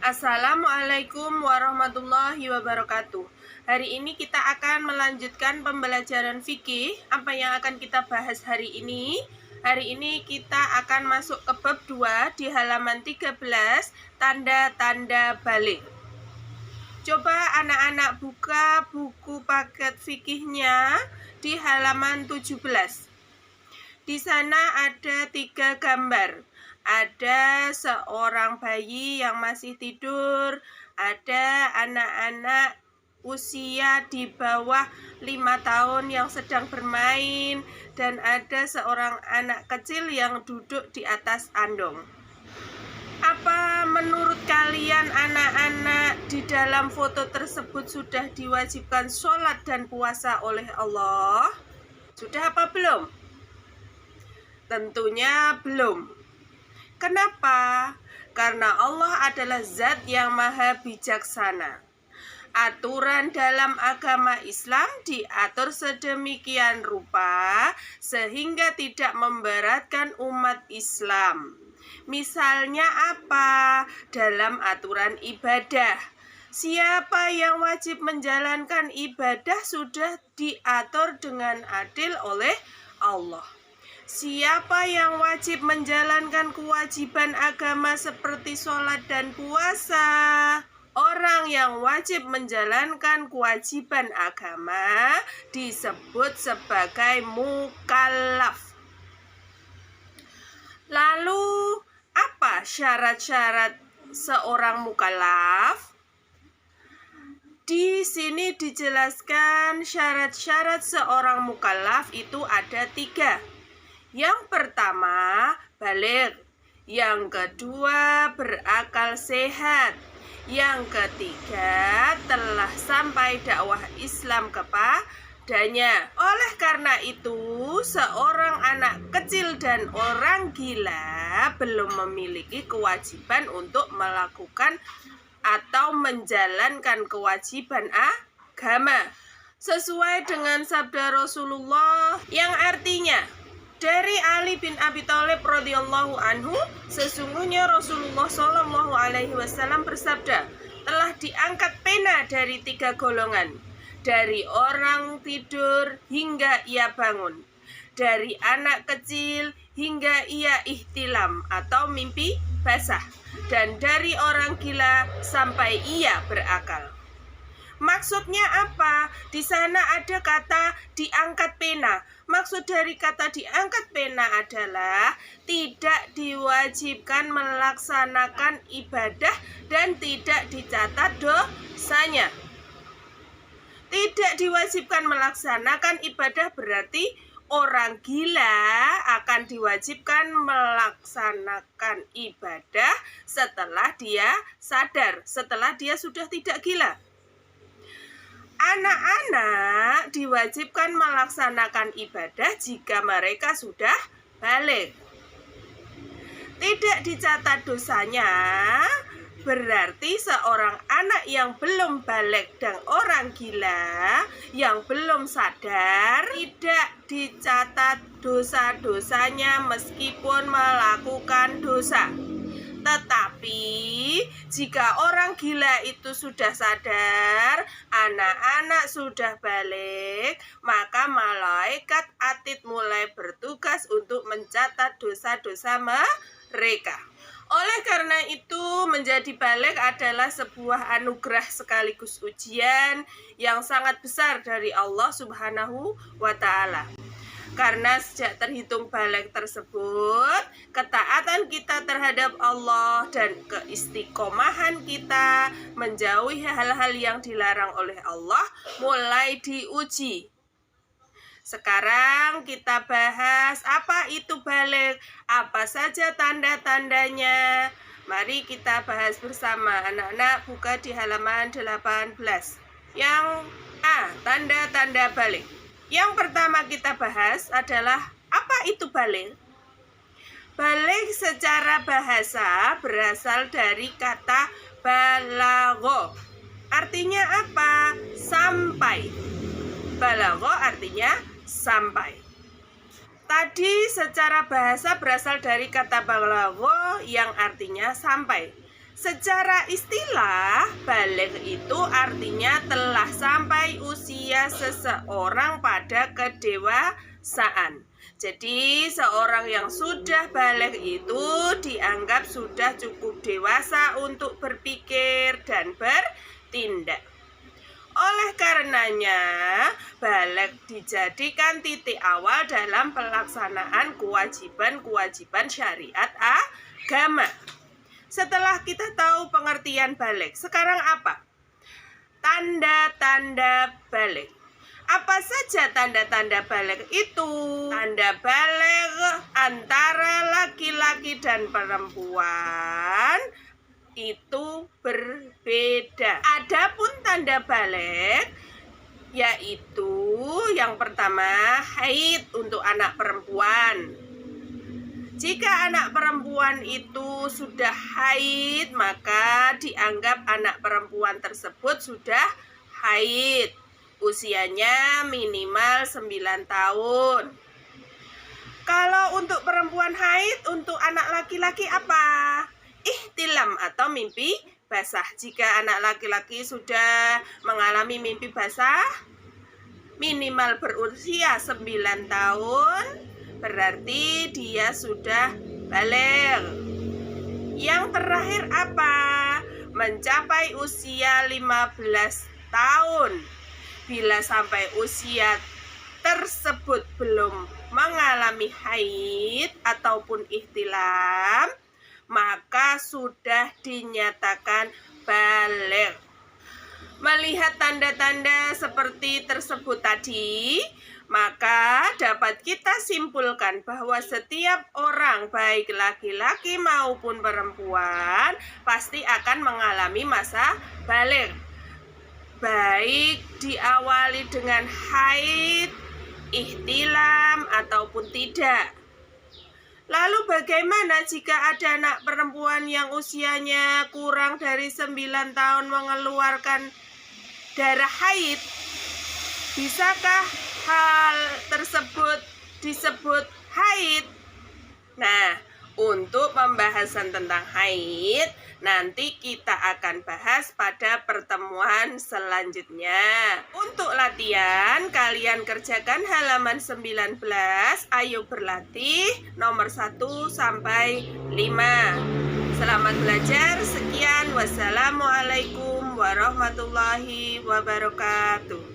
Assalamualaikum warahmatullahi wabarakatuh. Hari ini kita akan melanjutkan pembelajaran fikih. Apa yang akan kita bahas hari ini? Hari ini kita akan masuk ke bab 2 di halaman 13, tanda-tanda balik. Coba anak-anak buka buku paket fikihnya di halaman 17. Di sana ada 3 gambar. Ada seorang bayi yang masih tidur, ada anak-anak usia di bawah 5 tahun yang sedang bermain, dan ada seorang anak kecil yang duduk di atas andong. Apa menurut kalian anak-anak di dalam foto tersebut sudah diwajibkan sholat dan puasa oleh Allah? Sudah apa belum? Tentunya belum. Kenapa? Karena Allah adalah zat yang maha bijaksana. Aturan dalam agama Islam diatur sedemikian rupa sehingga tidak memberatkan umat Islam. Misalnya apa? Dalam aturan ibadah, siapa yang wajib menjalankan ibadah sudah diatur dengan adil oleh Allah. Siapa yang wajib menjalankan kewajiban agama seperti sholat dan puasa? Orang yang wajib menjalankan kewajiban agama disebut sebagai mukallaf. Lalu, apa syarat-syarat seorang mukallaf? Di sini dijelaskan syarat-syarat seorang mukallaf itu ada 3. Yang pertama, baligh. Yang kedua, berakal sehat. Yang ketiga, telah sampai dakwah Islam kepadanya. Oleh karena itu, seorang anak kecil dan orang gila belum memiliki kewajiban untuk melakukan atau menjalankan kewajiban agama sesuai dengan sabda Rasulullah yang artinya, dari Ali bin Abi Thalib radhiyallahu anhu, sesungguhnya Rasulullah Shallallahu alaihi wasallam bersabda, telah diangkat pena dari 3 golongan, dari orang tidur hingga ia bangun, dari anak kecil hingga ia ihtilam atau mimpi basah, dan dari orang gila sampai ia berakal. Maksudnya apa? Di sana ada kata diangkat pena. Maksud dari kata diangkat pena adalah tidak diwajibkan melaksanakan ibadah dan tidak dicatat dosanya. Tidak diwajibkan melaksanakan ibadah berarti orang gila akan diwajibkan melaksanakan ibadah setelah dia sadar, setelah dia sudah tidak gila. Anak-anak diwajibkan melaksanakan ibadah jika mereka sudah baligh. Tidak dicatat dosanya, berarti seorang anak yang belum baligh dan orang gila yang belum sadar tidak dicatat dosa-dosanya meskipun melakukan dosa. Tetapi jika orang gila itu sudah sadar, anak-anak sudah baligh, maka malaikat atid mulai bertugas untuk mencatat dosa-dosa mereka. Oleh karena itu, menjadi baligh adalah sebuah anugerah sekaligus ujian yang sangat besar dari Allah Subhanahu wa Ta'ala. Karena sejak terhitung baligh tersebut, ketaatan kita terhadap Allah dan keistiqomahan kita menjauhi hal-hal yang dilarang oleh Allah mulai diuji. Sekarang kita bahas apa itu baligh, apa saja tanda-tandanya. Mari kita bahas bersama. Anak-anak buka di halaman 18. Yang A, tanda-tanda baligh. Yang pertama kita bahas adalah apa itu baligh? Baligh secara bahasa berasal dari kata balagho. Artinya apa? Sampai. Balagho artinya sampai. Tadi secara bahasa berasal dari kata balagho yang artinya sampai. Secara istilah, baligh itu artinya telah sampai usia seseorang pada kedewasaan. Jadi, seorang yang sudah baligh itu dianggap sudah cukup dewasa untuk berpikir dan bertindak. Oleh karenanya, baligh dijadikan titik awal dalam pelaksanaan kewajiban-kewajiban syariat agama. Setelah kita tahu pengertian baligh, sekarang apa? Tanda-tanda baligh. Apa saja tanda-tanda baligh itu? Tanda baligh antara laki-laki dan perempuan itu berbeda. Adapun tanda baligh yaitu yang pertama, haid untuk anak perempuan. Jika anak perempuan itu sudah haid, maka dianggap anak perempuan tersebut sudah haid. Usianya minimal 9 tahun. Kalau untuk perempuan haid, untuk anak laki-laki apa? Ihtilam atau mimpi basah. Jika anak laki-laki sudah mengalami mimpi basah, minimal berusia 9 tahun, berarti dia sudah baligh. Yang terakhir apa? Mencapai usia 15 tahun. Bila sampai usia tersebut belum mengalami haid ataupun ihtilam, maka sudah dinyatakan baligh. Melihat tanda-tanda seperti tersebut tadi, maka dapat kita simpulkan bahwa setiap orang, baik laki-laki maupun perempuan, pasti akan mengalami masa baligh. Baik diawali dengan haid, ihtilam, ataupun tidak. Lalu bagaimana jika ada anak perempuan yang usianya kurang dari 9 tahun mengeluarkan darah haid? Bisakah hal tersebut disebut haid? Nah, untuk pembahasan tentang haid nanti kita akan bahas pada pertemuan selanjutnya. Untuk latihan, kalian kerjakan halaman 19, ayo berlatih nomor 1 sampai 5. Selamat belajar, sekian. Wassalamualaikum warahmatullahi wabarakatuh.